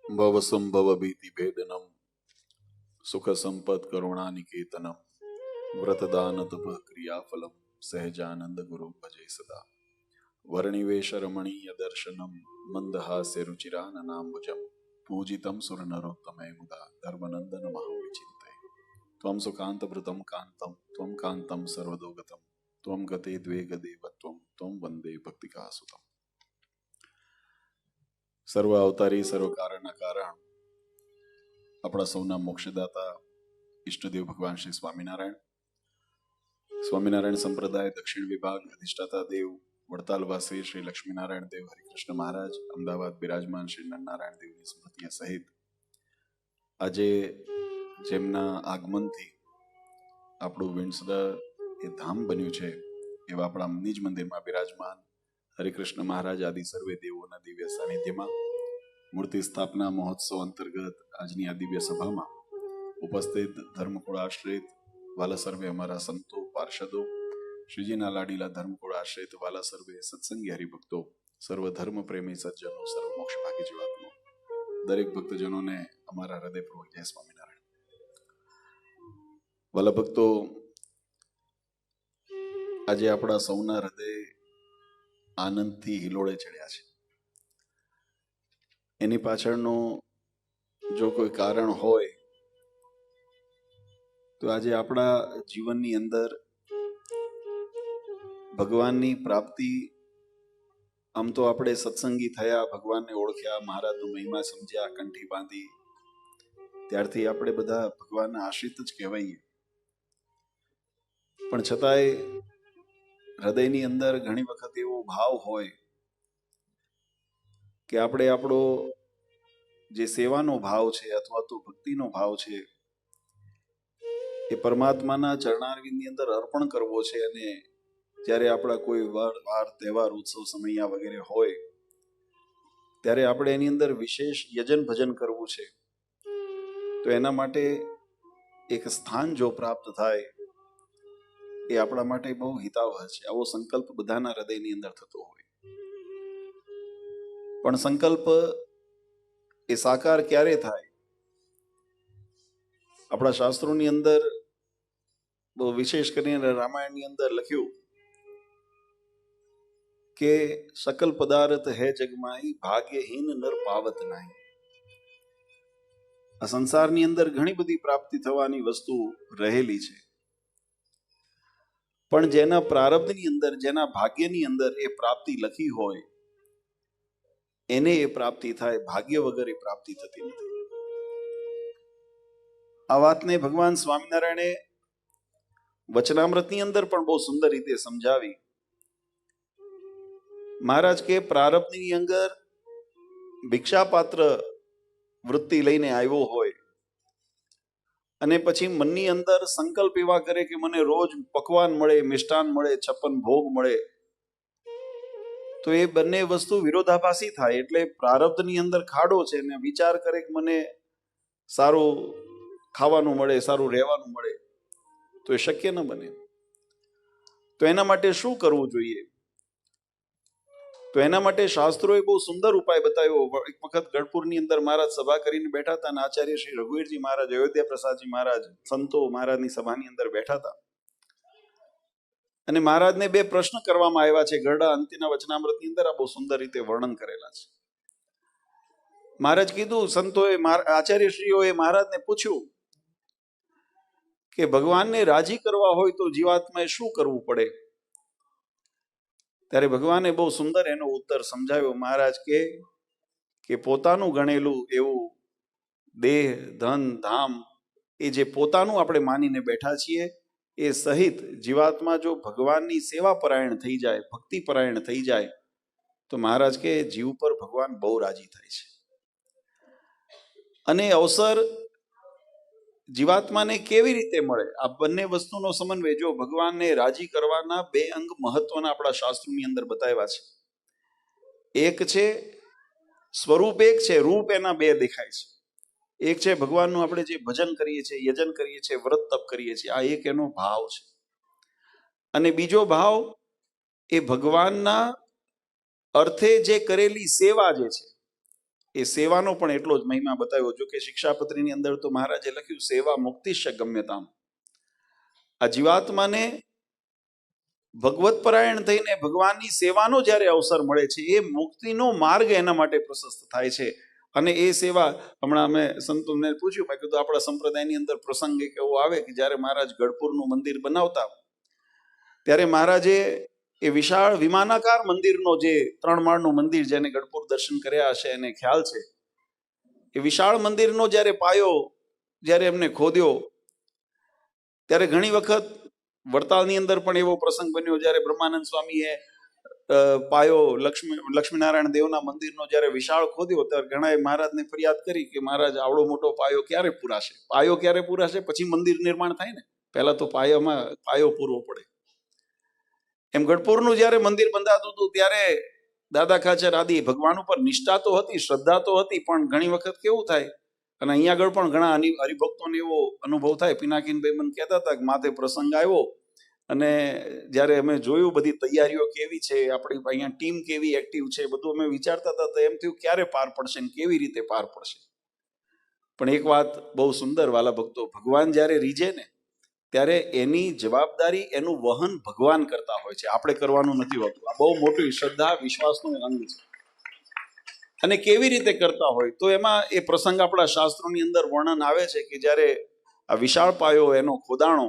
ભવસંભવ ભીતિ ભેદનમ સુખ સંપત કરુણાનિકેતનમ વ્રતદાન તપ ક્રિયાફલમ સહજાનંદ ગુરુ ભજે સદા વર્ણિવેશ રમણીય દર્શનમ મંદહાસ્ય રુચિરાનનાંબુજમ પૂજિતમ સુરનરોત્તમે મુદા ધર્મનંદન મહં વિચિંતય ત્વં સુકાંતભૃતમ કાંતમ ત્વં કાંતમ સર્વદોગતમ ત્વં ગતે દ્વે ગદેવત્વમ ત્વં વંદે ભક્તિકાસુતમ. સર્વ અવતારી સર્વ કારણના કારણ આપણા સૌના મોક્ષદાતા ઈષ્ટદેવ ભગવાન શ્રી સ્વામિનારાયણ સંપ્રદાય દક્ષિણ વિભાગ અધિષ્ઠાતા દેવ વડતાલવાસી શ્રી લક્ષ્મીનારાયણ દેવ હરિકૃષ્ણ મહારાજ અમદાવાદ બિરાજમાન શ્રી નરનારાયણ દેવની સ્મૃતિઓ સહિત આજે જેમના આગમનથી આપણું વિણસરા એ ધામ બન્યું છે એવા આપણા નિજ મંદિરમાં બિરાજમાન હરિકૃષ્ણ મહારાજ આદિ સર્વે દેવોના દિવ્ય સાનિધ્યમાં મૂર્તિ સ્થાપના મહોત્સવ અંતર્ગત આજની આ દિવ્ય સભામાં ઉપસ્થિત ધર્મકુળ આશ્રિત વાલા સર્વે અમારા સંતો પાર્ષદો, શ્રીજીના લાડીલા ધર્મકુળ આશ્રિત વાલા સર્વે સત્સંગી હરિભક્તો, સર્વ ધર્મ પ્રેમી સજ્જનો, સર્વ મોક્ષ ભાગી જીવાત્મો, દરેક ભક્તજનોને અમારા હૃદયપૂર્વક જય સ્વામિનારાયણ. વાલા ભક્તો, આજે આપણા સૌના હૃદય આનંદથી હિલોળે ચડ્યા છે. એની પાછળનું જો કોઈ કારણ હોય તો આજે આપણા જીવનની અંદર ભગવાનની પ્રાપ્તિ, આમ તો આપણે સત્સંગી થયા, ભગવાનને ઓળખ્યા, મહારાજનો મહિમા સમજ્યા, કંઠી બાંધી, ત્યારથી આપણે બધા ભગવાનના આશ્રિત જ કહેવાઈએ. પણ છતાંય હૃદયની અંદર ઘણી વખત એવો ભાવ હોય કે આપણે આપણો જે સેવાનો ભાવ છે અથવા તો ભક્તિનો ભાવ છે એ પરમાત્માના ચરણારવિંદની અંદર અર્પણ કરવો છે. અને જ્યારે આપણા કોઈ વાર તહેવાર ઉત્સવ સમયા વગેરે હોય ત્યારે આપણે એની અંદર વિશેષ યજન ભજન કરવું છે. તો એના માટે એક સ્થાન જો પ્રાપ્ત થાય એ આપણા માટે બહુ હિતાવહ છે. આવો સંકલ્પ બધાના હૃદયની અંદર થતો હોય, પણ સંકલ્પ એ સાકાર ક્યારે થાય? આપણા શાસ્ત્રોની અંદર બહુ વિશેષ કરીને રામાયણની અંદર લખ્યું કે સકલ પદાર્થ હે જગમાઈ ભાગ્યહીન નર પાવત નાહી. આ સંસારની અંદર ઘણી બધી પ્રાપ્તિ થવાની વસ્તુ રહેલી છે, પણ જેના પ્રારબ્ધની અંદર, જેના ભાગ્યની અંદર એ પ્રાપ્તિ લખી હોય એને એ પ્રાપ્તિ થાય, ભાગ્ય વગર એ પ્રાપ્તિ થતી નથી. આ વાતને ભગવાન સ્વામિનારાયણે વચનામૃતની અંદર પણ બહુ સુંદર રીતે સમજાવી. મહારાજ કે પ્રારબ્ધની અંદર ભિક્ષાપાત્ર વૃત્તિ લઈને આવ્યો હોય અને પછી મનની અંદર સંકલ્પ એવા કરે કે મને રોજ પકવાન મળે, મિષ્ટાન મળે, 56 ભોગ મળે, તો એ બંને વસ્તુ વિરોધાભાસી થાય. એટલે પ્રારબ્ધની અંદર ખાડો છે ને વિચાર કરે કે મને સારું ખાવાનું મળે, સારું રહેવાનું મળે, તો એ શક્ય ન બને. તો એના માટે શું કરવું જોઈએ? તો એના માટે શાસ્ત્રોએ બહુ સુંદર ઉપાય બતાવ્યો. એક વખત ગઢપુરની અંદર મહારાજ સભા કરીને બેઠા હતા અને આચાર્ય શ્રી રઘુવીરજી મહારાજ, અયોધ્યા પ્રસાદજી મહારાજ, સંતો મહારાજની સભાની અંદર બેઠા હતા અને મહારાજને 2 પ્રશ્ન કરવામાં આવ્યા છે. ગરડા અંત્યના વચનામૃતની અંદર આ બહુ સુંદર રીતે વર્ણન કરેલા છે. મહારાજ કીધું, સંતોએ, આચાર્યશ્રીઓએ મહારાજને પૂછ્યું કે ભગવાનને રાજી કરવા હોય તો જીવાત્માએ શું કરવું પડે? ત્યારે ભગવાને બહુ સુંદર એનો ઉત્તર સમજાવ્યો. મહારાજ કે પોતાનું ગણેલું એવું દેહ, ધન, ધામ, એ જે પોતાનું આપણે માનીને બેઠા છીએ એ સહિત જીવાત્મા જો ભગવાનની સેવા પરાયણ થઈ જાય, ભક્તિ પરાયણ થઈ જાય, તો મહારાજ કે જીવ પર ભગવાન બહુ રાજી થાય છે. અને અવસર જીવાત્માને કેવી રીતે મળે? આ બંને વસ્તુનો સમન્વય. જો ભગવાનને રાજી કરવાના 2 અંગ મહત્વના આપણા શાસ્ત્રોની અંદર બતાવ્યા છે. એક છે સ્વરૂપ, એક છે રૂપ. એના 2 દેખાય છે. એક છે ભગવાનનું આપણે જે ભજન કરીએ છીએ, યજન કરીએ છીએ, વ્રત તપ કરીએ છીએ, આ એક એનો ભાવ છે. અને બીજો ભાવ એ ભગવાનના અર્થે જે કરેલી સેવા જે છે એ સેવાનો પણ એટલો જ મહિમા બતાવ્યો. જો કે શિક્ષાપત્રીની અંદર તો મહારાજે લખ્યું સેવા મુક્તિશ્ચ ગમ્યતામ. આ જીવાત્માને ભગવત પરાયણ થઈને ભગવાનની સેવાનો જ્યારે અવસર મળે છે એ મુક્તિનો માર્ગ એના માટે પ્રશસ્ત થાય છે. અને એ સેવા હમણાં અમે સંતોને પૂછ્યું, મેં કીધું આપણા સંપ્રદાયની અંદર પ્રસંગ એક એવો આવે કે જ્યારે મહારાજ ગઢપુરનું મંદિર બનાવતા ત્યારે મહારાજે એ વિશાળ વિમાનાકાર મંદિરનો, જે 3 માળનું મંદિર જેને ગઢપુર દર્શન કર્યા હશે એને ખ્યાલ છે, એ વિશાળ મંદિરનો જ્યારે પાયો જ્યારે એમને ખોદ્યો ત્યારે ઘણી વખત વડતાલની અંદર પણ એવો પ્રસંગ બન્યો જ્યારે બ્રહ્માનંદ સ્વામીએ પાયો લક્ષ્મીનારાયણ દેવના મંદિરનો જ્યારે વિશાળ ખોદ્યો ત્યારે ઘણાએ મહારાજને ફરિયાદ કરી કે મહારાજ આવડો મોટો પાયો ક્યારે પૂરાશે? પાયો ક્યારે પૂરાશે? પછી મંદિર નિર્માણ થાય ને, પહેલા તો પાયો પૂરવો પડે. એમ ગઢપુરનું જ્યારે મંદિર બંધાતું હતું ત્યારે દાદા ખાચર આદિ ભગવાન ઉપર નિષ્ઠા તો હતી, શ્રદ્ધા તો હતી, પણ ઘણી વખત કેવું થાય, અને અહીંયા આગળ પણ ઘણા હરિભક્તોને એવો અનુભવ થાય. પિનાકીનભાઈ મને કહેતા હતા કે માથે પ્રસંગ આવ્યો અને જ્યારે અમે જોયું બધી તૈયારીઓ કેવી છે, આપણી અહીંયા ટીમ કેવી એક્ટિવ છે, બધું અમે વિચારતા હતા તો એમ થયું ક્યારે પાર પડશે ને કેવી રીતે પાર પડશે. પણ એક વાત બહુ સુંદર વાલા ભક્તો, ભગવાન જ્યારે રીઝે ને ત્યારે એની જવાબદારી, એનું વહન ભગવાન કરતા હોય છે, આપણે કરવાનું નથી હોતું. આ બહુ મોટી શ્રદ્ધા વિશ્વાસનું અંગ છે. અને કેવી રીતે કરતા હોય તો એમાં એ પ્રસંગ આપણા શાસ્ત્રોની અંદર વર્ણન આવે છે કે જ્યારે આ વિશાળ પાયો એનો ખોદાણો,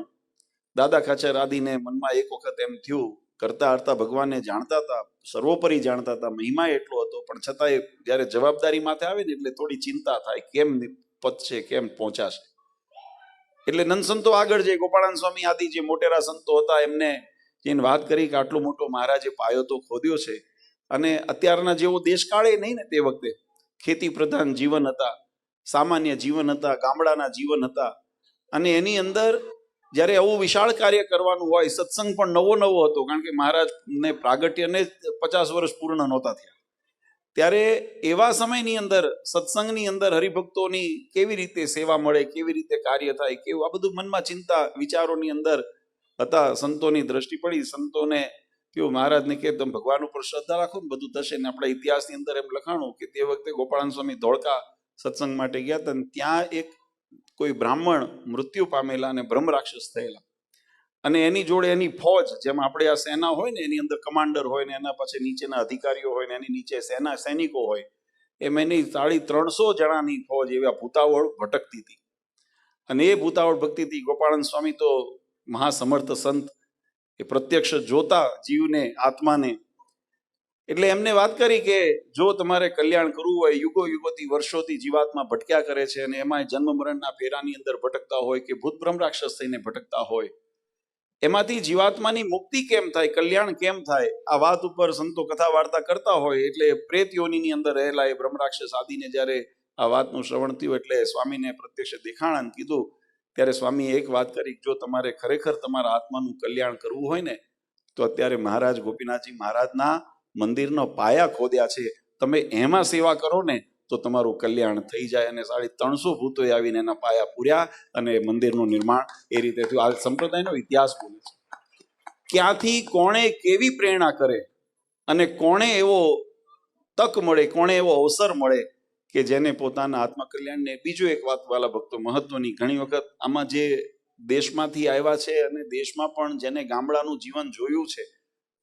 દાદા ખાચર આદિને મનમાં એક વખત એમ થયું, કરતા હરતા ભગવાનને જાણતા હતા, સર્વોપરી જાણતા હતા, મહિમા એટલો હતો, પણ છતાંય જ્યારે જવાબદારી માથે આવે ને એટલે થોડી ચિંતા થાય, કેમ પતશે, કેમ પહોંચાશે. એટલે નંદ સંતો આગળ જઈ ગોપાળાનંદ સ્વામી આદિ જે મોટેરા સંતો હતા એમને જેને વાત કરી કે આટલો મોટો મહારાજે પાયો તો ખોદ્યો છે, અને અત્યારના જેવો દેશકાળે નહીં ને, તે વખતે ખેતી પ્રધાન જીવન હતા, સામાન્ય જીવન હતા, ગામડાના જીવન હતા, અને એની અંદર જ્યારે આવું વિશાળ કાર્ય કરવાનું હોય, સત્સંગ પણ નવો હતો, કારણ કે મહારાજને પ્રાગટ્યને 50 વર્ષ પૂર્ણ નહોતા થયા. ત્યારે એવા સમયની અંદર સત્સંગની અંદર હરિભક્તોની કેવી રીતે સેવા મળે, કેવી રીતે કાર્ય થાય, કેવું આ બધું મનમાં ચિંતા વિચારોની અંદર હતા. સંતોની દ્રષ્ટિ પડી, સંતોને કેવું મહારાજને કે તમે ભગવાન ઉપર શ્રદ્ધા રાખો ને બધું થશે. ને આપણા ઇતિહાસની અંદર એમ લખાણું કે તે વખતે ગોપાળાનંદ સ્વામી ધોળકા સત્સંગ માટે ગયા હતા, ત્યાં એક કોઈ બ્રાહ્મણ મૃત્યુ પામેલા અને બ્રહ્મ રાક્ષસ થયેલા, અને એની જોડે એની ફોજ, જેમ આપણે આ સેના હોય ને એની અંદર કમાન્ડર હોય ને એના પછી નીચેના અધિકારીઓ હોય ને એની નીચે સૈનિકો હોય, એમ એની 350 જણાની ફોજ એવા ભૂતાવળ ભટકતી હતી. અને એ ભૂતાવળ ભક્તિથી ગોપાળાનંદ સ્વામી તો મહાસમર્થ સંત, એ પ્રત્યક્ષ જોતા જીવને, આત્માને, એટલે એમને વાત કરી કે જો તમારે કલ્યાણ કરવું હોય, યુગોથી વર્ષોથી જીવાત્મા ભટક્યા કરે છે, અને એમાં જન્મ મરણના ફેરાની અંદર ભટકતા હોય કે ભૂત બ્રહ્મ રાક્ષસ થઈને ભટકતા હોય, એમાંથી જીવાત્માની મુક્તિ કેમ થાય, કલ્યાણ કેમ થાય, આ વાત ઉપર સંતો કથા વાર્તા કરતા હોય. એટલે પ્રેત યોનિની અંદર રહેલા એ બ્રહ્મ રાક્ષસ આદિને જ્યારે આ વાતનું શ્રવણ થયું એટલે સ્વામીને પ્રત્યક્ષ દેખાણા કીધું. ત્યારે સ્વામીએ એક વાત કરી, જો તમારે ખરેખર તમારા આત્માનું કલ્યાણ કરવું હોય ને તો અત્યારે મહારાજ ગોપીનાથજી મહારાજના મંદિરનો પાયા ખોદ્યા છે, તમે એમાં સેવા કરો ને તો તમારું કલ્યાણ થઈ જાય. અને 350 ભૂતોએ આવીને એના પાયા પૂર્યા અને મંદિરનું નિર્માણ એ રીતે થયું. આ સંપ્રદાયનો ઇતિહાસ બોલે છે. ક્યાંથી કોણે કેવી પ્રેરણા કરે અને કોણે એવો તક મળે, કોણે એવો અવસર મળે કે જેને પોતાના આત્મકલ્યાણને. બીજું એક વાત વાલા ભક્તો મહત્વની, ઘણી વખત આમાં જે દેશમાંથી આવ્યા છે અને દેશમાં પણ જેને ગામડાનું જીવન જોયું છે,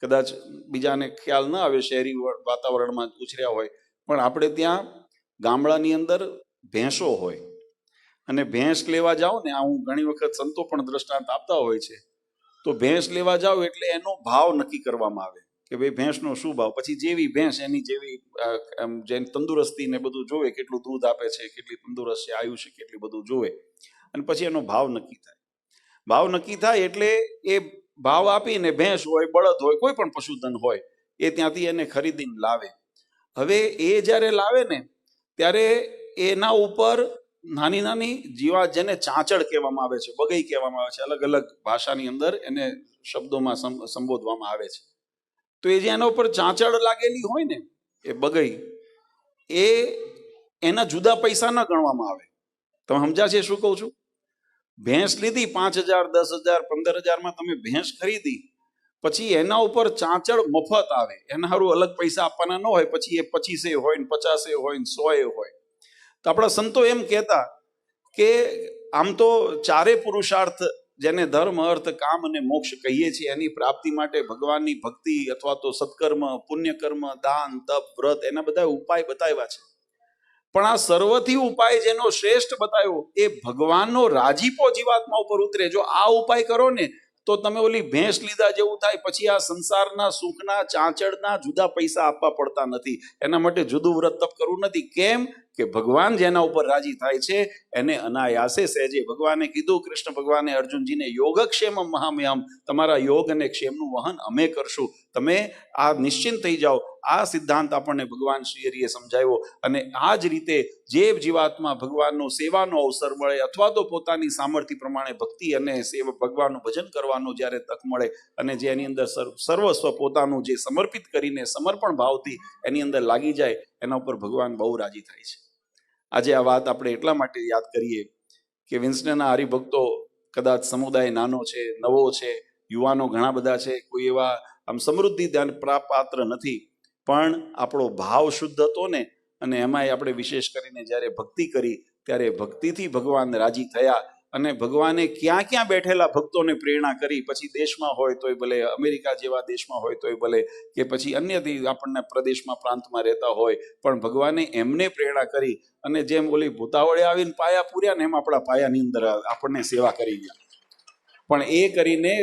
કદાચ બીજાને ખ્યાલ ન આવે, શહેરી વાતાવરણમાં ઉછર્યા હોય, પણ આપણે ત્યાં ગામડાની અંદર ભેંસો હોય, અને ભેંસ લેવા જાઓ ને, હું ઘણી વખત સંતો પણ દ્રષ્ટાંત આપતા હોય છે, તો ભેંસ લેવા જાઓ એટલે એનો ભાવ નક્કી કરવામાં આવે કે ભાઈ ભેંસનો શું ભાવ, પછી જેવી ભેંસ એની જેવી જેની તંદુરસ્તી ને બધું જોવે, કેટલું દૂધ આપે છે, કેટલી તંદુરસ્ત છે, આયુષ્ય કેટલી બધું જોવે, અને પછી એનો ભાવ નક્કી થાય. ભાવ નક્કી થાય એટલે એ ભાવ આપીને ભેંસ હોય, બળદ હોય, કોઈ પણ પશુધન હોય, એ ત્યાંથી એને ખરીદીને લાવે. હવે એ જ્યારે લાવે ને ત્યારે એના ઉપર નાની નાની જીવા, જેને ચાંચડ કહેવામાં આવે છે, બગઈ કહેવામાં આવે છે, અલગ અલગ ભાષાની અંદર એને શબ્દોમાં સંબોધવામાં આવે છે. તો એ જે એના ઉપર ચાંચડ લાગેલી હોય ને, એ બગઈ, એ એના જુદા પૈસા ન ગણવામાં આવે. તમે સમજ્યા છે શું કહું છું? ભેંસ લીધી 5,000, 10,000, 15,000 તમે ભેંસ ખરીદી, પછી એના ઉપર ચાંચડ મફત આવે, એના સારું અલગ પૈસા આપવાના ન હોય, પછી એ 25 હોય ને 50 હોય ને 100 હોય. તો આપણા સંતો એમ કહેતા કે આમ તો ચારે પુરુષાર્થ જેને ધર્મ અર્થ કામ અને મોક્ષ કહીએ છીએ એની પ્રાપ્તિ માટે ભગવાનની ભક્તિ અથવા તો સત્કર્મ, પુણ્યકર્મ, દાન, તપ, વ્રત એના બધા ઉપાય બતાવ્યા છે. પણ આ સર્વથી ઉપાય જેનો શ્રેષ્ઠ બતાવ્યો એ ભગવાનનો રાજીપો જીવાત્મા ઉપર ઉતરે. જો આ ઉપાય કરો ને તો તમે ઓલી ભેંસ લીધા જેવું થાય. પછી આ સંસારના સુખના ચાંચડના જુદા પૈસા આપવા પડતા નથી, એના માટે જુદું વ્રત તપ કરવું નથી. કેમ કે ભગવાન જેના ઉપર રાજી થાય છે એને અનાયાસે સહેજે. ભગવાને કીધું, કૃષ્ણ ભગવાને અર્જુનજીને, યોગક્ષેમ મહામ્યહમ, તમારા યોગ અને ક્ષેમનું વહન અમે કરશું, તમે આ નિશ્ચિંત થઈ જાઓ. આ સિદ્ધાંત આપણને ભગવાન શ્રી હરિએ સમજાવ્યો. અને આ જ રીતે જે જીવાત્મા ભગવાનનો સેવાનો અવસર મળે અથવા તો પોતાની સામર્થ્ય પ્રમાણે ભક્તિ અને ભગવાનનું ભજન કરવાનો જ્યારે તક મળે અને જે એની અંદર સર્વસ્વ પોતાનું જે સમર્પિત કરીને સમર્પણ ભાવથી એની અંદર લાગી જાય, એના ઉપર ભગવાન બહુ રાજી થાય છે. આજે આ વાત આપણે એટલા માટે યાદ કરીએ કે વિન્સ્ટનના હરિભક્તો કદાચ સમુદાય નાનો છે, નવો છે, યુવાનો ઘણા બધા છે, કોઈ એવા આમ સમૃદ્ધિ ધ્યાન પાત્ર નથી, પણ આપણો ભાવ શુદ્ધ હતો ને, અને એમાંય આપણે વિશેષ કરીને જ્યારે ભક્તિ કરી ત્યારે ભક્તિથી ભગવાન રાજી થયા. અને ભગવાને ક્યાં ક્યાં બેઠેલા ભક્તોને પ્રેરણા કરી, પછી દેશમાં હોય તોય ભલે, અમેરિકા જેવા દેશમાં હોય તોય ભલે, કે પછી અન્યથી આપણને પ્રદેશમાં પ્રાંતમાં રહેતા હોય, પણ ભગવાને એમને પ્રેરણા કરી. અને જેમ ઓલી ભૂતાવળે આવીને પાયા પૂર્યા ને એમ આપણા પાયાની અંદર આપણને સેવા કરી ગયા. પણ એ કરીને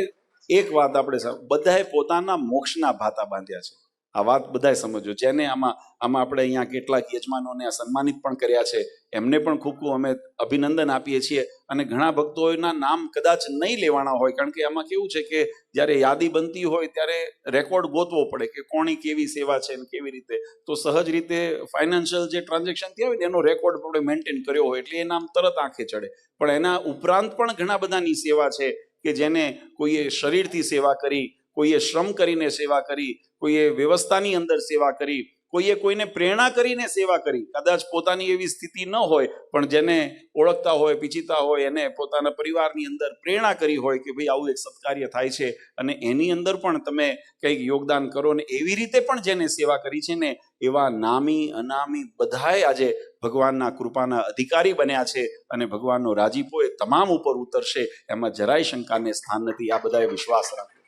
એક વાત આપણે બધાએ પોતાના મોક્ષના ભાતા બાંધ્યા છે. આ વાત બધાએ સમજો. જેને આમાં આપણે અહીંયા કેટલાક યજમાનોને સન્માનિત પણ કર્યા છે, એમને પણ ખૂબ ખૂબ અમે અભિનંદન આપીએ છીએ. અને ઘણા ભક્તોના નામ કદાચ નહીં લેવાના હોય, કારણ કે આમાં કેવું છે કે જ્યારે યાદી બનતી હોય ત્યારે રેકોર્ડ ગોતવો પડે કે કોની કેવી સેવા છે ને કેવી રીતે. તો સહજ રીતે ફાઇનાન્શિયલ જે ટ્રાન્ઝેક્શન થયા હોય ને એનો રેકોર્ડ આપણે મેન્ટેન કર્યો હોય એટલે એ નામ તરત આંખે ચડે. પણ એના ઉપરાંત પણ ઘણા બધાની સેવા છે કે જેને કોઈએ શરીરથી સેવા કરી, કોઈએ શ્રમ કરીને સેવા કરી, કોઈએ વ્યવસ્થાની અંદર સેવા કરી, કોઈએ કોઈને પ્રેરણા કરીને સેવા કરી. કદાચ પોતાની એવી સ્થિતિ ન હોય પણ જેને ઓળખતા હોય, પીછીતા હોય, એને પોતાના પરિવારની અંદર પ્રેરણા કરી હોય કે ભાઈ આવું એક સત્કાર્ય થાય છે અને એની અંદર પણ તમે કંઈક યોગદાન કરો. ને એવી રીતે પણ જેને સેવા કરી છે ને એવા નામી અનામી બધાએ આજે ભગવાનના કૃપાના અધિકારી બન્યા છે અને ભગવાનનો રાજીપો એ તમામ ઉપર ઉતરશે, એમાં જરાય શંકાને સ્થાન નથી. આ બધાએ વિશ્વાસ રાખ્યો.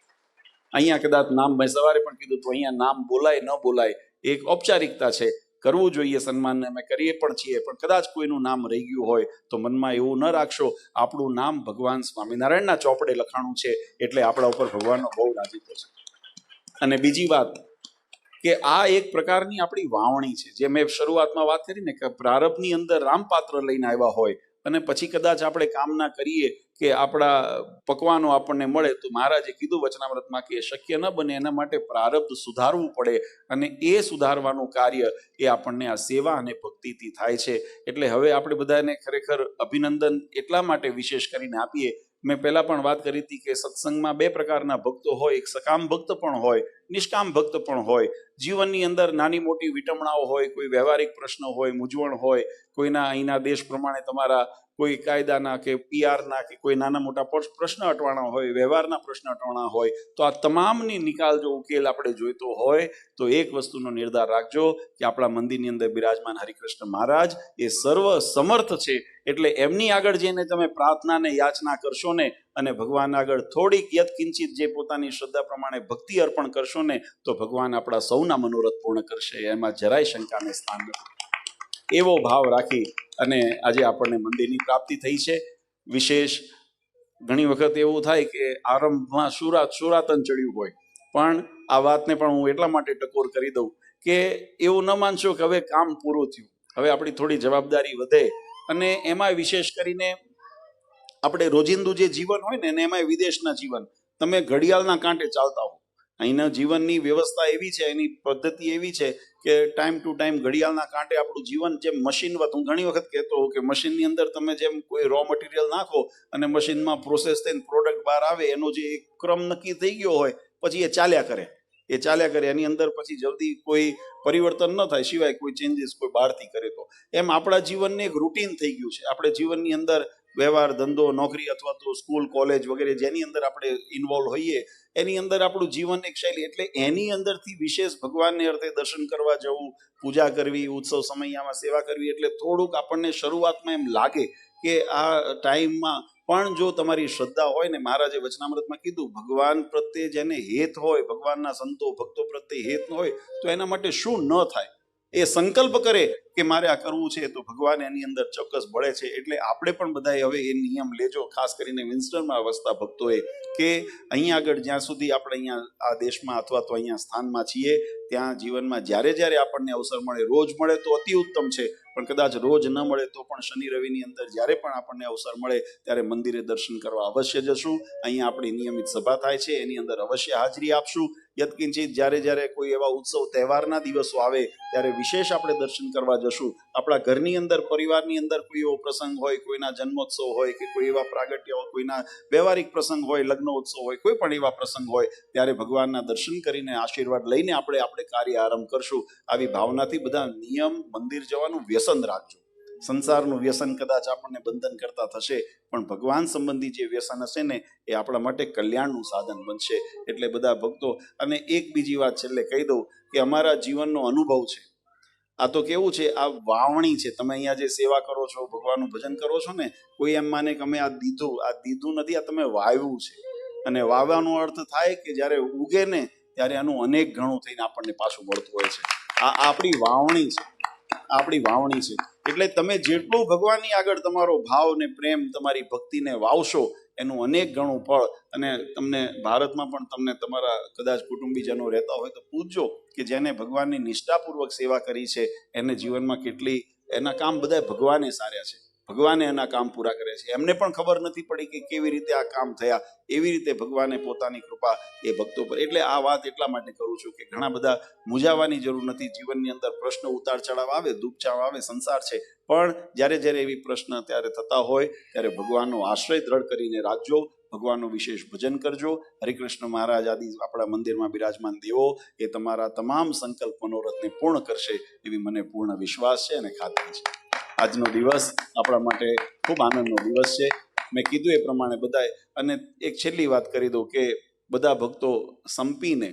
અહીંયા કદાચ નામ, મેં સવારે પણ કીધું તો અહીંયા નામ બોલાય ન બોલાય એક ઔપચારિકતા છે, કરવું જોઈએ સન્માન, અમે કરીએ પણ છીએ. પણ કદાચ કોઈનું નામ રહી ગયું હોય તો મનમાં એવું ન રાખશો. આપણું નામ ભગવાન સ્વામિનારાયણના ચોપડે લખાણું છે એટલે આપણા ઉપર ભગવાનનો બહુ રાજીપો છે. અને બીજી વાત કે આ એક પ્રકારની આપણી વાવણી છે. જે મેં શરૂઆતમાં વાત કરી ને કે પ્રારબ્ધની અંદર રામપાત્ર લઈને આવ્યા હોય અને પછી કદાચ આપણે કામના કરીએ કે આપણા પકવાનો આપણને મળે, તો મહારાજે કીધું વચનામૃતમાં કે શક્ય ન બને, એના માટે પ્રારબ્ધ સુધારવું પડે. અને એ સુધારવાનું કાર્ય એ આપણને આ સેવા અને ભક્તિથી થાય છે. એટલે હવે આપણે બધાને ખરેખર અભિનંદન એટલા માટે વિશેષ કરીને આપીએ. મેં પહેલા પણ વાત કરી હતી કે સત્સંગમાં બે પ્રકારના ભક્તો હોય. એક સકામ ભક્ત પણ હોય, નિષ્કામ ભક્ત પણ હોય. જીવનની અંદર નાની મોટી વિટમણાઓ હોય, કોઈ વ્યવહારિક પ્રશ્ન હોય, મૂંઝવણ હોય, કોઈના અહીંના દેશ પ્રમાણે તમારા કોઈ કાયદાના કે પીઆરના કે કોઈ નાના મોટા પ્રશ્ન અટવાણા હોય, વ્યવહારના પ્રશ્ન અટવાણા હોય, તો આ તમામની નિકાલ જો ઉકેલ આપણે જોઈતો હોય તો એક વસ્તુનો નિર્ધાર રાખજો કે આપણા મંદિરની અંદર બિરાજમાન હરિકૃષ્ણ મહારાજ એ સર્વ સમર્થ છે. એટલે એમની આગળ જઈને તમે પ્રાર્થનાને યાચના કરશો ને અને ભગવાન આગળ થોડીક યત્કિંચિત જે પોતાની શ્રદ્ધા પ્રમાણે ભક્તિ અર્પણ કરશો ને તો ભગવાન આપણા સૌના મનોરથ પૂર્ણ કરશે, એમાં જરાય શંકાને સ્થાન નથી. એવો ભાવ રાખી અને આજે આપણને મંદિરની પ્રાપ્તિ થઈ છે. વિશેષ ઘણી વખત એવું થાય કે આરંભમાં સુરાતન ચડ્યું હોય, પણ આ વાતને પણ હું એટલા માટે ટકોર કરી દઉં કે એવું ન માનશો કે હવે કામ પૂરું થયું, હવે આપણી થોડી જવાબદારી વધે. અને એમાં વિશેષ કરીને આપણે રોજિંદુ જે જીવન હોય ને એમાં વિદેશના જીવન, તમે ઘડિયાળના કાંટે ચાલતા હો. અહીંના જીવનની વ્યવસ્થા એવી છે, એની પદ્ધતિ એવી છે કે ટાઈમ ટુ ટાઈમ ઘડિયાળના કાંટે આપણું જીવન જેમ મશીનવત, હું ઘણી વખત કહેતો હોઉં કે મશીનની અંદર તમે જેમ કોઈ રો મટીરિયલ નાખો અને મશીનમાં પ્રોસેસ થઈને પ્રોડક્ટ બહાર આવે, એનો જે એક ક્રમ નક્કી થઈ ગયો હોય પછી એ ચાલ્યા કરે. એની અંદર પછી જલ્દી કોઈ પરિવર્તન ન થાય સિવાય કોઈ ચેન્જીસ કોઈ બહારથી કરે તો. એમ આપણા જીવનને એક રૂટીન થઈ ગયું છે. આપણે જીવનની અંદર વ્યવહાર ધંધો નોકરી અથવા તો સ્કૂલ કોલેજ વગેરે જેની અંદર આપણે ઇન્વોલ્વ હોઈએ એની અંદર આપણું જીવન એક શૈલી, એટલે એની અંદરથી વિશેષ ભગવાનને અર્થે દર્શન કરવા જવું, પૂજા કરવી, ઉત્સવ સમયમાં સેવા કરવી, એટલે થોડુંક આપણને શરૂઆતમાં એમ લાગે કે આ ટાઈમમાં પણ જો તમારી શ્રદ્ધા હોય ને, મહારાજે વચનામૃતમાં કીધું ભગવાન પ્રત્યે જેને હેત હોય, ભગવાનના સંતો ભક્તો પ્રત્યે હેત હોય તો એના માટે શું ન થાય, એ સંકલ્પ કરે કે મારે આ કરવું છે તો ભગવાન એની અંદર ચોક્કસ ભળે છે. એટલે આપણે પણ બધાએ હવે એ નિયમ લેજો, ખાસ કરીને વિન્સ્ટનમાં વસતા ભક્તોએ, કે અહીંયા આગળ જ્યાં સુધી આપણે અહીંયા આ દેશમાં અથવા તો અહીંયા સ્થાનમાં છીએ ત્યાં જીવનમાં જ્યારે જ્યારે આપણને અવસર મળે, રોજ મળે તો અતિ ઉત્તમ છે, પણ કદાચ રોજ ન મળે તો પણ શનિ રવિની અંદર જ્યારે પણ આપણને અવસર મળે ત્યારે મંદિરે દર્શન કરવા અવશ્ય જશું. અહીંયા આપણી નિયમિત સભા થાય છે એની અંદર અવશ્ય હાજરી આપશું. યત્કિંચિત જ્યારે જ્યારે કોઈ એવા ઉત્સવ તહેવારના દિવસો આવે ત્યારે વિશેષ આપણે દર્શન કરવા જશું. આપણા ઘરની અંદર પરિવારની અંદર કોઈ એવો પ્રસંગ હોય, કોઈના જન્મોત્સવ હોય કે કોઈ એવા પ્રાગટ્ય હોય, કોઈના વ્યવહારિક પ્રસંગ હોય, લગ્નોત્સવ હોય, કોઈ પણ એવા પ્રસંગ હોય ત્યારે ભગવાનના દર્શન કરીને આશીર્વાદ લઈને આપણે કાર્ય આરંભ કરશું. આવી ભાવનાથી બધા નિયમ મંદિર જવાનું વ્યસન રાખજો. સંસારનું વ્યસન કદાચ આપણને બંધન કરતા થશે, પણ ભગવાન સંબંધી જે વ્યસન હશે ને એ આપણા માટે કલ્યાણનું સાધન બનશે. એટલે બધા ભક્તો, અને એક બીજી વાત છેલ્લે કહી દઉં કે અમારા જીવનનો અનુભવ છે, આ તો કેવું છે, આ વાવણી છે. તમે અહીંયા જે સેવા કરો છો, ભગવાનનું ભજન કરો છો ને, કોઈ એમ માને કે અમે આ દીધું નથી, આ તમે વાવ્યું છે. અને વાવવાનો અર્થ થાય કે જ્યારે ઉગે ને ત્યારે આનું અનેક ગણું થઈને આપણને પાછું મળતું હોય છે. આ આપણી વાવણી છે, આપણી વાવણી છે. એટલે તમે જેટલું ભગવાનની આગળ તમારો ભાવ ને પ્રેમ, તમારી ભક્તિને વાવશો એનું અનેક ગણું ફળ. અને તમને ભારતમાં પણ તમને તમારા કદાચ કુટુંબીજનો રહેતા હોય તો પૂછજો કે જેને ભગવાનની નિષ્ઠાપૂર્વક સેવા કરી છે એને જીવનમાં કેટલી, એના કામ બધા ભગવાને સાર્યા છે, ભગવાને એના કામ પૂરા કર્યા છે. એમને પણ ખબર નથી પડી કે કેવી રીતે આ કામ થયા, એવી રીતે ભગવાને પોતાની કૃપા એ ભક્તો પર. એટલે આ વાત એટલા માટે કરું છું કે ઘણા બધા મૂંઝાવાની જરૂર નથી. જીવનની અંદર પ્રશ્ન ઉતાર ચડાવ આવે, દુઃખ ચાવ આવે, સંસાર છે, પણ જ્યારે જ્યારે એવી પ્રશ્ન ત્યારે થતા હોય ત્યારે ભગવાનનો આશ્રય દ્રઢ કરીને રાખજો, ભગવાનનું વિશેષ ભજન કરજો. હરિકૃષ્ણ મહારાજ આદિ આપણા મંદિરમાં બિરાજમાન દેવો એ તમારા તમામ સંકલ્પ મનોરથને પૂર્ણ કરશે એવી મને પૂર્ણ વિશ્વાસ છે અને ખાતરી છે. આજનો દિવસ આપણા માટે ખૂબ આનંદનો દિવસ છે. મેં કીધું એ પ્રમાણે બધાએ, અને એક છેલ્લી વાત કરી દઉં કે બધા ભક્તો સંપીને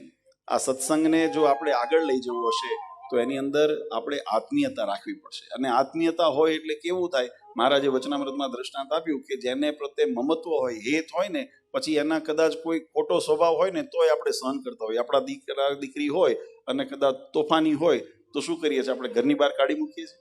આ સત્સંગને જો આપણે આગળ લઈ જવું હશે તો એની અંદર આપણે આત્મીયતા રાખવી પડશે. અને આત્મીયતા હોય એટલે કેવું થાય, મહારાજે વચનામૃતમાં દ્રષ્ટાંત આપ્યું કે જેને પ્રત્યે મમત્વ હોય, હેત હોય ને, પછી એના કદાચ કોઈ ખોટો સ્વભાવ હોય ને તોય આપણે સહન કરતા હોય. આપણા દીકરા દીકરી હોય અને કદાચ તોફાની હોય તો શું કરીએ છીએ, આપણે ઘરની બહાર કાઢી મૂકીએ છીએ.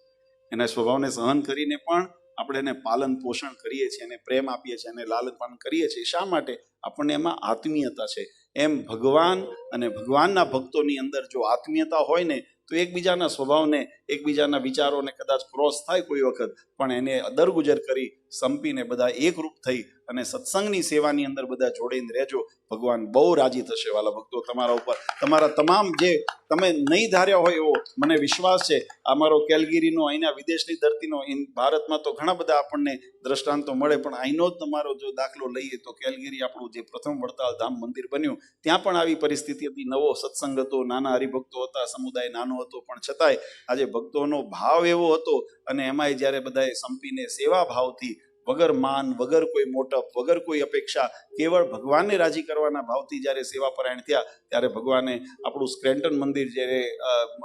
એના સ્વભાવને સહન કરીને પણ આપણે એને પાલન પોષણ કરીએ છીએ, એને પ્રેમ આપીએ છીએ, એને લાલન પાલન કરીએ છીએ. શા માટે? આપણને એમાં આત્મીયતા છે. એમ ભગવાન અને ભગવાનના ભક્તોની અંદર જો આત્મીયતા હોય ને તો એકબીજાના સ્વભાવને, એકબીજાના વિચારોને કદાચ ક્રોસ થાય કોઈ વખત, પણ એને અદરગુજર કરી સંપીને બધા એકરૂપ થઈ અને સત્સંગની સેવાની અંદર બધા જોડીને રહેજો. ભગવાન બહુ રાજી થશે વાલા ભક્તો તમારા ઉપર. તમારા તમામ જે તમે નહીં ધાર્યા હોય એવો મને વિશ્વાસ છે. અમારો કેલગીરીનો, અહીંના વિદેશની ધરતીનો, ભારતમાં તો ઘણા બધા આપણને દ્રષ્ટાંતો મળે, પણ અહીંનો જ તમારો જો દાખલો લઈએ તો કેલગીરી આપણું જે પ્રથમ વડતાલ ધામ મંદિર બન્યું ત્યાં પણ આવી પરિસ્થિતિ હતી. નવો સત્સંગ હતો, નાના હરિભક્તો હતા, સમુદાય નાનો હતો, પણ છતાંય આજે ભક્તોનો ભાવ એવો હતો. અને એમાંય જ્યારે બધાએ સંપીને સેવા ભાવથી, વગર માન, વગર કોઈ મોટપ, વગર કોઈ અપેક્ષા, કેવળ ભગવાનને રાજી કરવાના ભાવથી જ્યારે સેવા પરાયણ થયા ત્યારે ભગવાને આપણું સ્ક્રેન્ટન મંદિર જ્યારે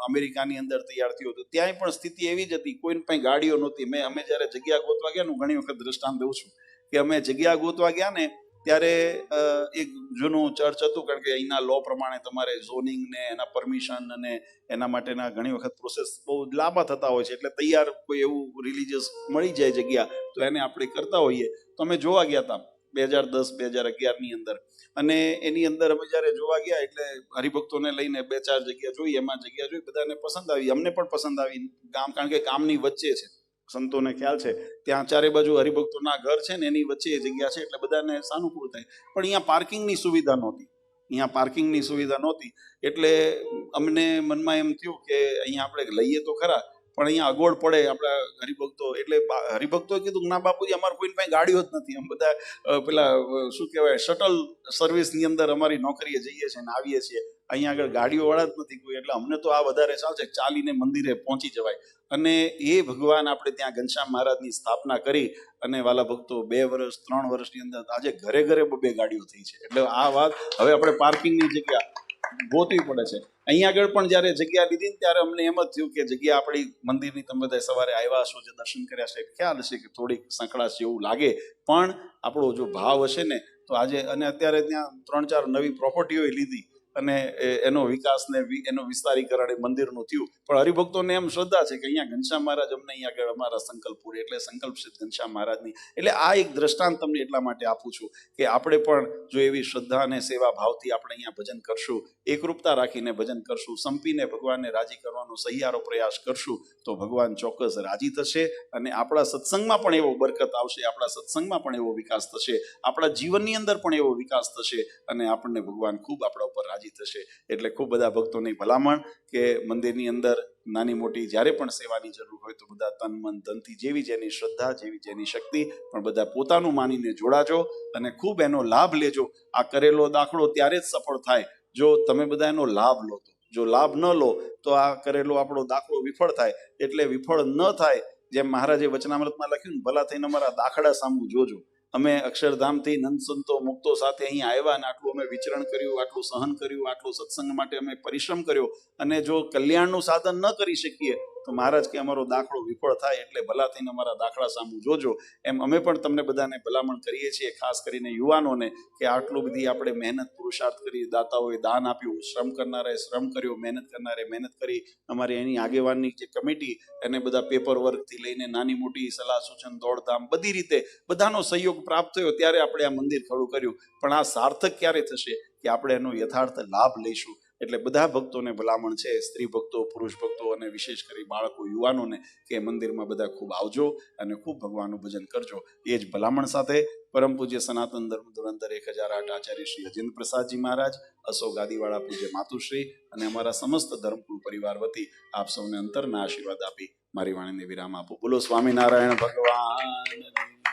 અમેરિકાની અંદર તૈયાર થયું હતું ત્યાંય પણ સ્થિતિ એવી જ હતી, કોઈને પાસે ગાડીઓ નહોતી. અમે જ્યારે જગ્યા ગોતવા ગયા, હું ઘણી વખત દ્રષ્ટાંત દઉં છું કે અમે જગ્યા ગોતવા ગયા ને ત્યારે એક જૂનું ચર્ચ હતું, કારણ કે અહીંના લો પ્રમાણે તમારે ઝોનિંગ ને એના પરમિશન અને એના માટેના ઘણી વખત પ્રોસેસ બહુ લાંબા થતા હોય છે. એટલે તૈયાર કોઈ એવું રિલીજિયસ મળી જાય જગ્યા તો એને આપણે કરતા હોઈએ. તો અમે જોવા ગયા હતા 2010-2011ની અંદર, અને એની અંદર અમે જ્યારે જોવા ગયા એટલે હરિભક્તોને લઈને 2-4 જગ્યા જોઈ, એમાં જગ્યા જોઈ, બધાને પસંદ આવી, અમને પણ પસંદ આવી. કારણ કે કામની વચ્ચે છે, સંતોને ખ્યાલ છે ત્યાં ચારે બાજુ હરિભક્તોના ઘર છે ને એની વચ્ચે એ જગ્યા છે, એટલે બધાને સાનુકૂળ થાય. પણ અહીંયા પાર્કિંગની સુવિધા નહોતી. એટલે અમને મનમાં એમ થયું કે અહીંયા આપણે લઈએ તો ખરા, પણ અહીંયા અગવડ પડે આપણા હરિભક્તો. એટલે હરિભક્તોએ કીધું ના બાપુજી, અમારે કોઈ પાસે ગાડીઓ જ નથી, અમે બધા પેલા શું કહેવાય શટલ સર્વિસની અંદર અમારી નોકરીએ જઈએ છીએ ને આવીએ છીએ, અહીંયા આગળ ગાડીઓવાળા જ નથી કોઈ, એટલે અમને તો આ વધારે ચાલશે, ચાલીને મંદિરે પહોંચી જવાય. અને એ ભગવાન આપણે ત્યાં ઘનશ્યામ મહારાજની સ્થાપના કરી અને વાલા ભક્તો 2 વર્ષ 3 વર્ષની અંદર આજે ઘરે ઘરે 2 ગાડીઓ થઈ છે. એટલે આ વાત હવે આપણે પાર્કિંગની જગ્યા ગોતવી પડે છે. અહીંયા આગળ પણ જ્યારે જગ્યા લીધી ને ત્યારે અમને એમ જ થયું કે જગ્યા આપણી મંદિરની તમે બધા સવારે આવ્યા હશો, જે દર્શન કર્યા છે, ખ્યાલ હશે કે થોડીક સંકળાશ જેવું લાગે, પણ આપણો જો ભાવ હશે ને તો આજે, અને અત્યારે ત્યાં 3-4 નવી પ્રોપર્ટીઓ લીધી અને એનો વિકાસ ને એનો વિસ્તારીકરણ એ મંદિરનું થયું. પણ હરિભક્તોને એમ શ્રદ્ધા છે કે અહીંયા ઘનશ્યામ મહારાજ અમને અહીંયા આગળ અમારા સંકલ્પ પૂરે, એટલે સંકલ્પ સિદ્ધ ઘનશ્યામ મહારાજની. એટલે આ એક દ્રષ્ટાંત તમને એટલા માટે આપું છું કે આપણે પણ જો એવી શ્રદ્ધા અને સેવા ભાવથી આપણે અહીંયા ભજન કરશું, એકરૂપતા રાખીને ભજન કરશું, સંપીને ભગવાનને રાજી કરવાનો સહિયારો પ્રયાસ કરશું, તો ભગવાન ચોક્કસ રાજી થશે અને આપણા સત્સંગમાં પણ એવો બરકત આવશે, આપણા સત્સંગમાં પણ એવો વિકાસ થશે, આપણા જીવનની અંદર પણ એવો વિકાસ થશે અને આપણને ભગવાન ખૂબ આપણા ઉપર રાજી થશે. એટલે ખૂબ બધા ભક્તોની ભલામણ કે મંદિરની અંદર નાની મોટી જ્યારે પણ સેવાની જરૂર હોય તો બધા તન મન ધનથી, જેવી જેની શ્રદ્ધા, જેવી જેની શક્તિ, પણ બધા પોતાનું માનીને જોડાજો અને ખૂબ એનો લાભ લેજો. આ કરેલો દાખલો ત્યારે જ સફળ થાય જો તમે બધા એનો લાભ લો. તો જો લાભ ન લો તો આ કરેલો આપણો દાખલો વિફળ થાય. એટલે વિફળ ન થાય, જેમ મહારાજે વચનામૃતમાં લખ્યું, ભલા થઈને અમારા દાખલા સામું જોજો. અમે અક્ષરધામથી નંદ સંતો મુક્તો સાથે અહીંયા આવ્યા અને આટલું અમે વિચરણ કર્યું, આટલું સહન કર્યું, આટલું સત્સંગ માટે અમે પરિશ્રમ કર્યો, અને જો કલ્યાણનું સાધન ન કરી શકીએ તો મહારાજ કે અમારો દાખલો વિફળ થાય, એટલે ભલા થઈને અમારા દાખલા સામું જોજો. એમ અમે પણ તમને બધાને ભલામણ કરીએ છીએ, ખાસ કરીને યુવાનોને, કે આટલું બધી આપણે મહેનત પુરુષાર્થ કરી, દાતાઓએ દાન આપ્યું, શ્રમ કરનારાએ શ્રમ કર્યો, મહેનત કરનારે મહેનત કરી, અમારી એની આગેવાનની જે કમિટી, એને બધા પેપર વર્કથી લઈને નાની મોટી સલાહ સૂચન, દોડધામ, બધી રીતે બધાનો સહયોગ પ્રાપ્ત થયો, ત્યારે આપણે આ મંદિર ખડું કર્યું. પણ આ સાર્થક ક્યારે થશે કે આપણે એનો યથાર્થ લાભ લઈશું. એટલે બધા ભક્તોને ભલામણ છે, સ્ત્રી ભક્તો, પુરુષ ભક્તો અને વિશેષ કરી બાળકો, યુવાનોને, કે મંદિરમાં બધા ખૂબ આવજો અને ખૂબ ભગવાનનું ભજન કરજો. એ જ ભલામણ સાથે પરમ પૂજ્ય સનાતન ધર્મ ધુરંધર 1008 આચાર્ય શ્રી અજેન્દ્ર પ્રસાદજી મહારાજ, અશોક ગાદીવાળા પૂજ્ય માતુશ્રી અને અમારા સમસ્ત ધર્મકુળ પરિવાર વતી આપ સૌને અંતરના આશીર્વાદ આપી મારી વાણીને વિરામ આપું. બોલો સ્વામિનારાયણ ભગવાન.